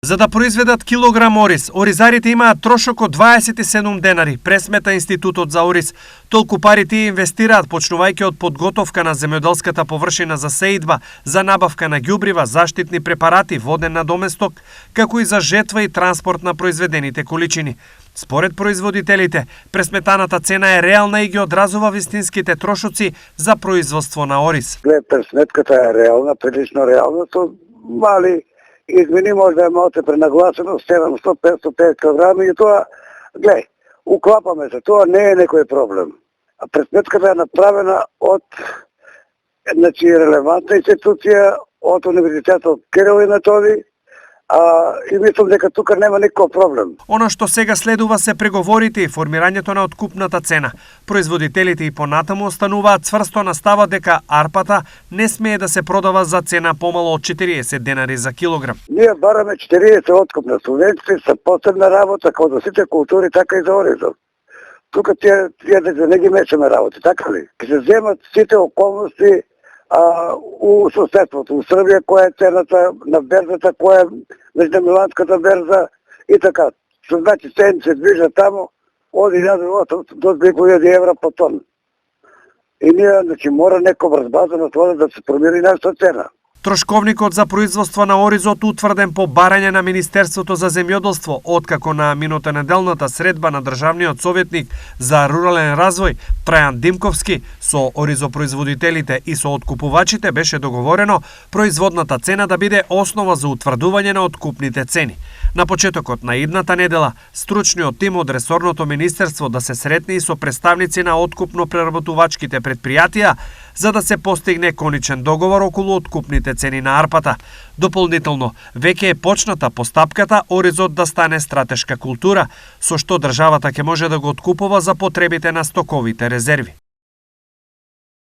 За да произведат килограм ориз, оризарите имаат трошок од 27 денари, пресмета Институтот за ориз. Толку пари тие инвестираат, почнувајќи од подготовка на земјоделската површина за сеидба, за набавка на ѓубрива, заштитни препарати, воден надоместок, како и за жетва и транспорт на произведените количини. Според производителите, пресметаната цена е реална и ги одразува вистинските трошоци за производство на ориз. Пресметката е реална, прилично реална, со мали измени, може да е малце пренагласено, 700-550 кг и тоа, уклапаме се, тоа не е некој проблем. А пресметката е направена од релевантна институција, од Универзитетот Кирил и Методи, и мислам дека тука нема никаков проблем. Оно што сега следува се преговорите и формирањето на откупната цена. Производителите и понатаму остануваат цврсто на ставот дека арпата не смее да се продава за цена помало од 40 денари за килограм. Ние бараме 40 откупна. Субвенциите се посебна работа, како за сите култури, така и за оризот. Тука тие да не ги мешаме работи, така ли? Ке се земат сите околности у соседството, у Србија, која е цената на берзата, која е меѓународната берза и така. Што значи цени се движат таму од 1000 до 2000 евра по тон. И ние, мора некој врз база на тоа да се промени нашата цена. Трошковникот за производство на оризот утврден по барање на Министерството за земјоделство, откако на минутонеделната средба на државниот советник за рурален развој Трајан Димковски со оризопроизводителите и со откупувачите беше договорено производната цена да биде основа за утврдување на откупните цени. На почетокот на идната недела, стручниот тим од ресорното министерство да се сретне и со представници на откупно-преработувачките предпријатија за да се постигне коничен договор околу откупните цени на арпата. Дополнително, веќе е почната постапката оризот да стане стратешка култура, со што државата ќе може да го откупува за потребите на стоковите резерви.